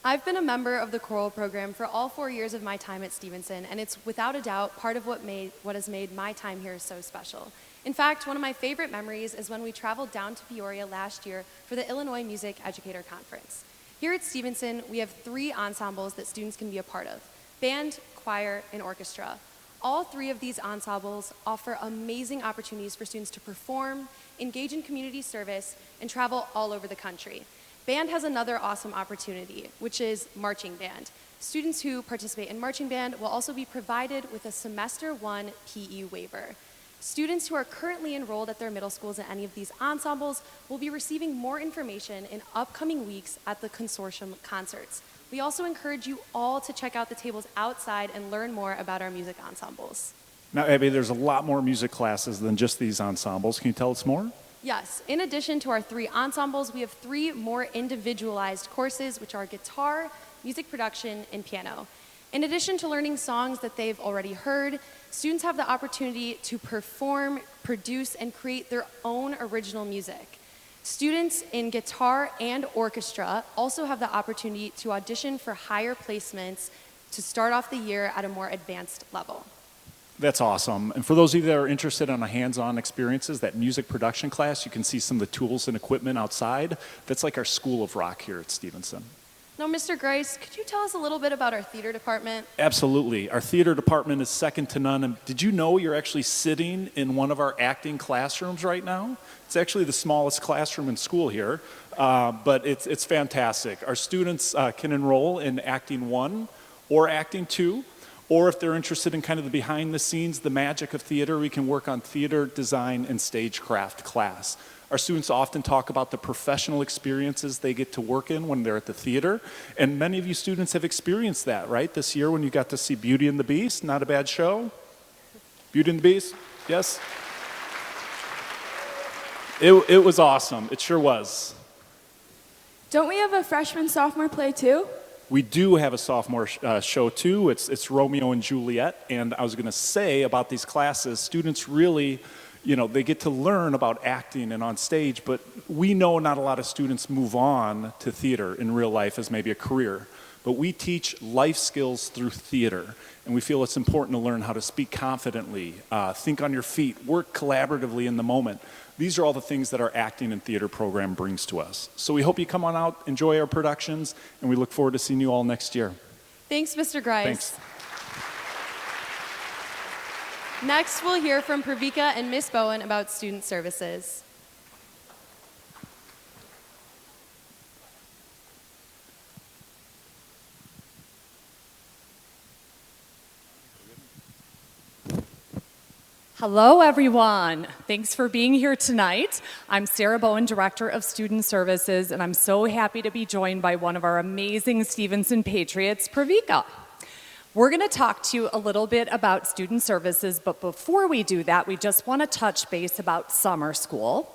I've been a member of the choral program for all 4 years of my time at Stevenson, and it's without a doubt part of what has made my time here so special. In fact, one of my favorite memories is when we traveled down to Peoria last year for the Illinois Music Educator Conference. Here at Stevenson, we have 3 ensembles that students can be a part of: band, choir, and orchestra. All 3 of these ensembles offer amazing opportunities for students to perform, engage in community service, and travel all over the country. Band has another awesome opportunity, which is marching band. Students who participate in marching band will also be provided with a semester 1 PE waiver. Students who are currently enrolled at their middle schools in any of these ensembles will be receiving more information in upcoming weeks at the consortium concerts. We also encourage you all to check out the tables outside and learn more about our music ensembles. Now, Abby, there's a lot more music classes than just these ensembles. Can you tell us more? Yes, in addition to our 3 ensembles, we have 3 more individualized courses, which are guitar, music production, and piano. In addition to learning songs that they've already heard, students have the opportunity to perform, produce, and create their own original music. Students in guitar and orchestra also have the opportunity to audition for higher placements to start off the year at a more advanced level. That's awesome. And for those of you that are interested in a hands-on experiences, that music production class, you can see some of the tools and equipment outside. That's like our School of Rock here at Stevenson. Now, Mr. Grice, could you tell us a little bit about our theater department? Absolutely. Our theater department is second to none. And did you know you're actually sitting in one of our acting classrooms right now? It's actually the smallest classroom in school here, but it's fantastic. Our students can enroll in Acting 1 or Acting 2, or if they're interested in kind of the behind the scenes, the magic of theater, we can work on theater design and stagecraft class. Our students often talk about the professional experiences they get to work in when they're at the theater, and many of you students have experienced that, right? This year when you got to see Beauty and the Beast, not a bad show? Beauty and the Beast, yes? It was awesome, it sure was. Don't we have a freshman-sophomore play too? We do have a sophomore show too. It's Romeo and Juliet, and I was going to say about these classes, students really, they get to learn about acting and on stage, but we know not a lot of students move on to theater in real life as maybe a career. But we teach life skills through theater, and we feel it's important to learn how to speak confidently, think on your feet, work collaboratively in the moment. These are all the things that our acting and theater program brings to us. So we hope you come on out, enjoy our productions, and we look forward to seeing you all next year. Thanks, Mr. Grice. Thanks. Next, we'll hear from Pravika and Miss Bowen about student services. Hello, everyone. Thanks for being here tonight. I'm Sarah Bowen, Director of Student Services, and I'm so happy to be joined by one of our amazing Stevenson Patriots, Pravika. We're going to talk to you a little bit about student services, but before we do that, we just want to touch base about summer school.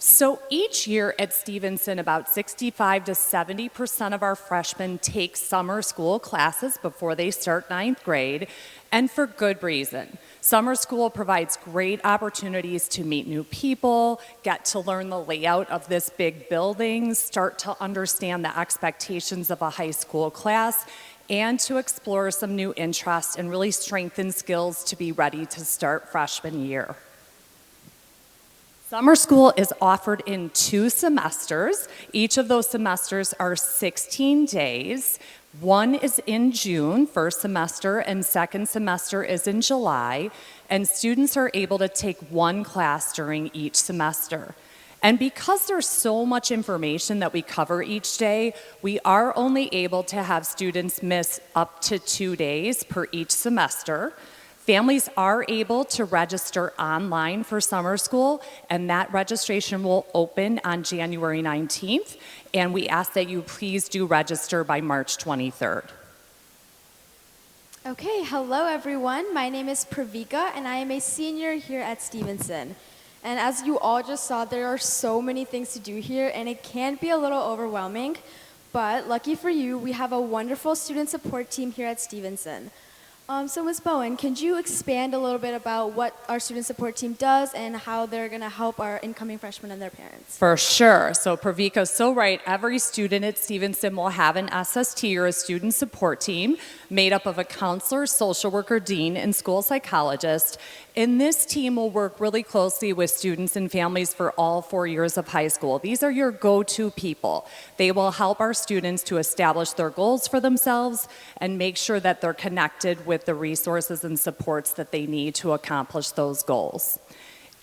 So each year at Stevenson, about 65 to 70% of our freshmen take summer school classes before they start 9th grade, and for good reason. Summer school provides great opportunities to meet new people, get to learn the layout of this big building, start to understand the expectations of a high school class, and to explore some new interests and really strengthen skills to be ready to start freshman year. Summer school is offered in 2 semesters. Each of those semesters are 16 days. One is in June, first semester, and second semester is in July. And students are able to take 1 class during each semester. And because there's so much information that we cover each day, we are only able to have students miss up to 2 days per each semester. Families are able to register online for summer school, and that registration will open on January 19th, and we ask that you please do register by March 23rd. Okay, hello everyone. My name is Pravika, and I am a senior here at Stevenson. And as you all just saw, there are so many things to do here, and it can be a little overwhelming, but lucky for you, we have a wonderful student support team here at Stevenson. So Ms. Bowen, could you expand a little bit about what our student support team does and how they're going to help our incoming freshmen and their parents? For sure. So Pravika's so right. Every student at Stevenson will have an SST or a student support team made up of a counselor, social worker, dean, and school psychologist. And this team will work really closely with students and families for all 4 years of high school. These are your go-to people. They will help our students to establish their goals for themselves and make sure that they're connected with the resources and supports that they need to accomplish those goals.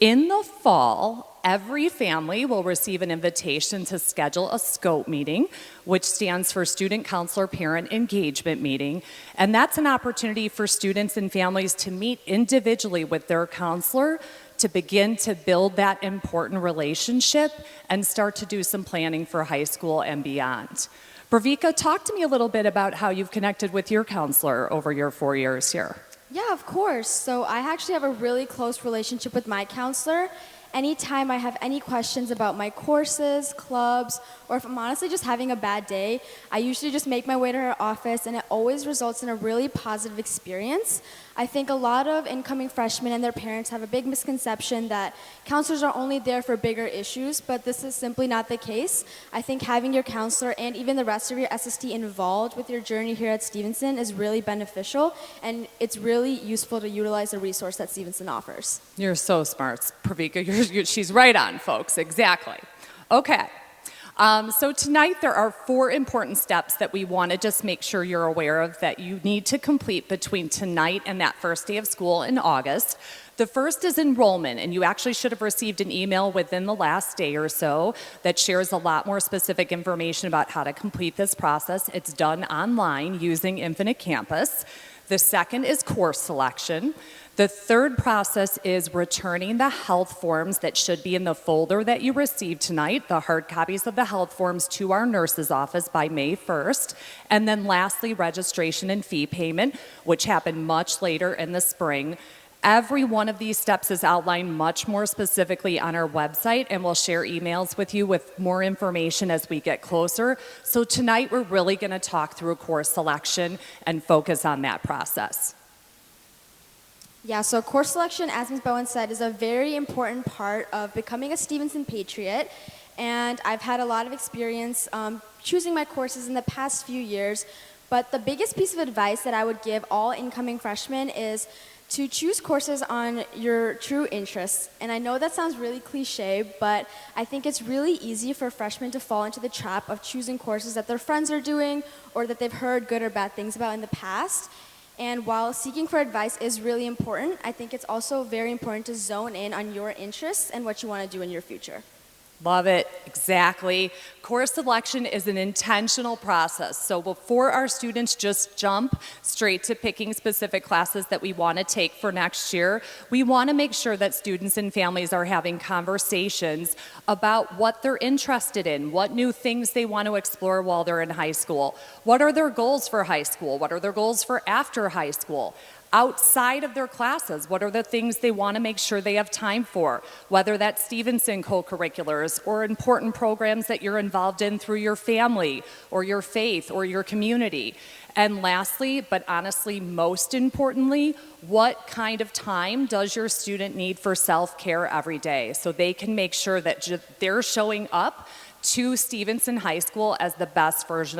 In the fall, every family will receive an invitation to schedule a SCOPE meeting, which stands for Student Counselor Parent Engagement Meeting. And that's an opportunity for students and families to meet individually with their counselor to begin to build that important relationship and start to do some planning for high school and beyond. Pravika, talk to me a little bit about how you've connected with your counselor over your 4 years here. Yeah, of course. So I actually have a really close relationship with my counselor. Anytime I have any questions about my courses, clubs, or if I'm honestly just having a bad day, I usually just make my way to her office, and it always results in a really positive experience. I think a lot of incoming freshmen and their parents have a big misconception that counselors are only there for bigger issues, but this is simply not the case. I think having your counselor and even the rest of your SST involved with your journey here at Stevenson is really beneficial, and it's really useful to utilize the resource that Stevenson offers. You're so smart, Pravika. She's right on, folks. Exactly. Okay. So tonight there are 4 important steps that we want to just make sure you're aware of that you need to complete between tonight and that first day of school in August. The first is enrollment, and you actually should have received an email within the last day or so that shares a lot more specific information about how to complete this process. It's done online using Infinite Campus. The second is course selection. The third process is returning the health forms that should be in the folder that you received tonight, the hard copies of the health forms, to our nurse's office by May 1st. And then lastly, registration and fee payment, which happened much later in the spring. Every one of these steps is outlined much more specifically on our website, and we'll share emails with you with more information as we get closer. So tonight we're really going to talk through course selection and focus on that process. Yeah, so course selection, as Ms. Bowen said, is a very important part of becoming a Stevenson Patriot. And I've had a lot of experience choosing my courses in the past few years. But the biggest piece of advice that I would give all incoming freshmen is to choose courses on your true interests. And I know that sounds really cliche, but I think it's really easy for freshmen to fall into the trap of choosing courses that their friends are doing or that they've heard good or bad things about in the past. And while seeking for advice is really important, I think it's also very important to zone in on your interests and what you want to do in your future. Love it, exactly. Course selection is an intentional process. So before our students just jump straight to picking specific classes that we want to take for next year, we want to make sure that students and families are having conversations about what they're interested in, what new things they want to explore while they're in high school. What are their goals for high school? What are their goals for after high school? Outside of their classes, what are the things they want to make sure they have time for, whether that's Stevenson co-curriculars or important programs that you're involved in through your family or your faith or your community. And lastly, but honestly most importantly, what kind of time does your student need for self-care every day so they can make sure that they're showing up to Stevenson High School as the best version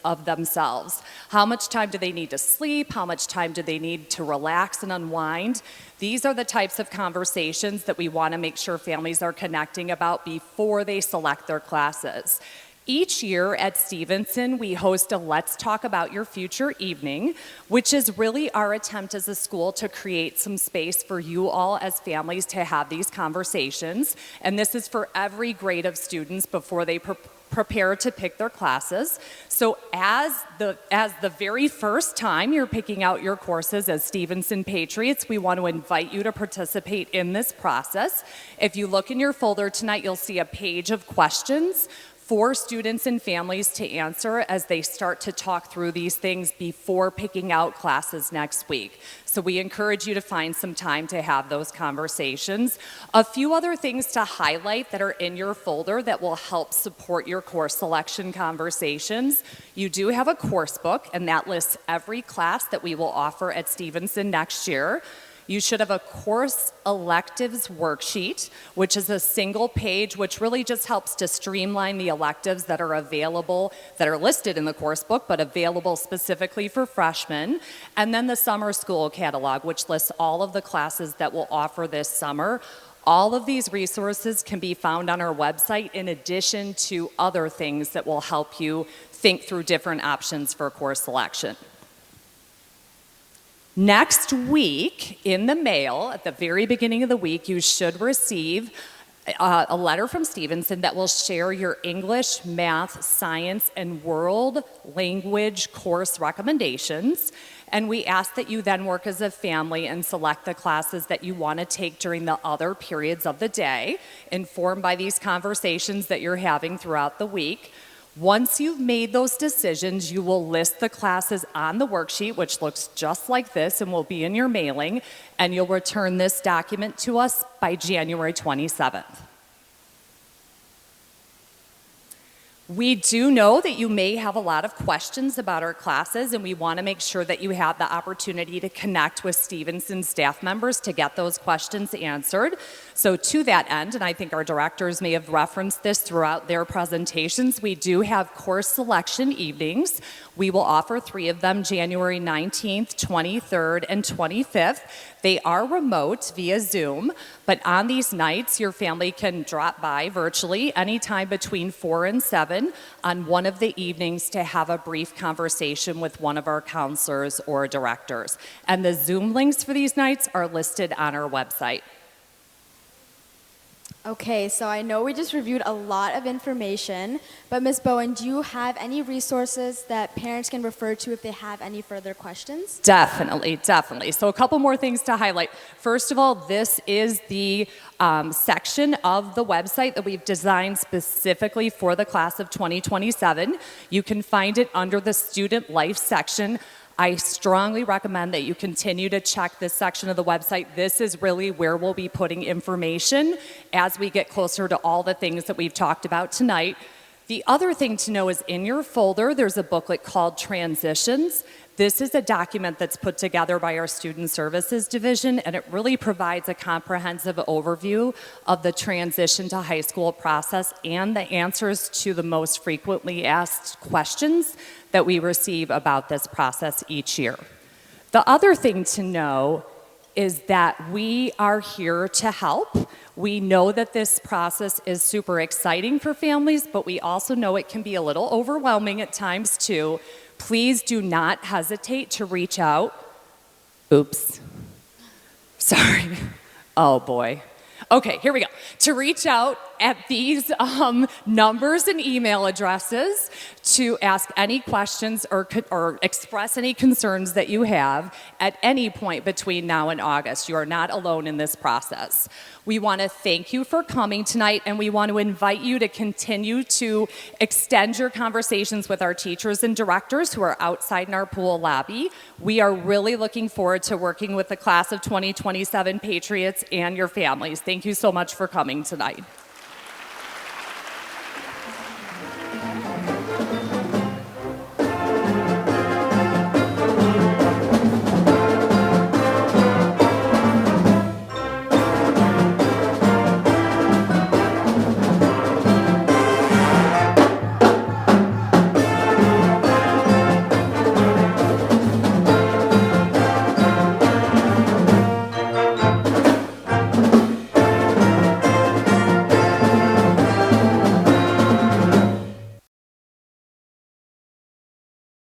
of themselves. How much time do they need to sleep? How much time do they need to relax and unwind? These are the types of conversations that we want to make sure families are connecting about before they select their classes. Each year at Stevenson, we host a Let's Talk About Your Future evening, which is really our attempt as a school to create some space for you all as families to have these conversations. And this is for every grade of students before they prepare to pick their classes. So as the very first time you're picking out your courses as Stevenson Patriots, we want to invite you to participate in this process. If you look in your folder tonight, you'll see a page of questions for students and families to answer as they start to talk through these things before picking out classes next week. So we encourage you to find some time to have those conversations. A few other things to highlight that are in your folder that will help support your course selection conversations. You do have a course book, and that lists every class that we will offer at Stevenson next year. You should have a course electives worksheet, which is a single page, which really just helps to streamline the electives that are available, that are listed in the course book, but available specifically for freshmen. And then the summer school catalog, which lists all of the classes that we'll offer this summer. All of these resources can be found on our website in addition to other things that will help you think through different options for course selection. Next week, in the mail, at the very beginning of the week, you should receive a letter from Stevenson that will share your English, math, science, and world language course recommendations. And we ask that you then work as a family and select the classes that you want to take during the other periods of the day, informed by these conversations that you're having throughout the week. Once you've made those decisions, you will list the classes on the worksheet, which looks just like this and will be in your mailing, and you'll return this document to us by January 27th. We do know that you may have a lot of questions about our classes, and we want to make sure that you have the opportunity to connect with Stevenson staff members to get those questions answered. So to that end, and I think our directors may have referenced this throughout their presentations, we do have course selection evenings. We will offer 3 of them, January 19th, 23rd, and 25th. They are remote via Zoom, but on these nights, your family can drop by virtually anytime between 4 and 7 on one of the evenings to have a brief conversation with one of our counselors or directors. And the Zoom links for these nights are listed on our website. Okay, so I know we just reviewed a lot of information, but Ms. Bowen, do you have any resources that parents can refer to if they have any further questions? Definitely, definitely. So a couple more things to highlight. First of all, this is the section of the website that we've designed specifically for the class of 2027. You can find it under the student life section. I strongly recommend that you continue to check this section of the website. This is really where we'll be putting information as we get closer to all the things that we've talked about tonight. The other thing to know is in your folder, there's a booklet called Transitions. This is a document that's put together by our Student Services Division, and it really provides a comprehensive overview of the transition to high school process and the answers to the most frequently asked questions that we receive about this process each year. The other thing to know is that we are here to help. We know that this process is super exciting for families, but we also know it can be a little overwhelming at times too. Please do not hesitate to reach out. Oops. Sorry. Oh boy. Okay, here we go. To reach out at these numbers and email addresses to ask any questions or express any concerns that you have at any point between now and August. You are not alone in this process. We want to thank you for coming tonight, and we want to invite you to continue to extend your conversations with our teachers and directors who are outside in our pool lobby. We are really looking forward to working with the class of 2027 Patriots and your families. Thank you so much for coming tonight.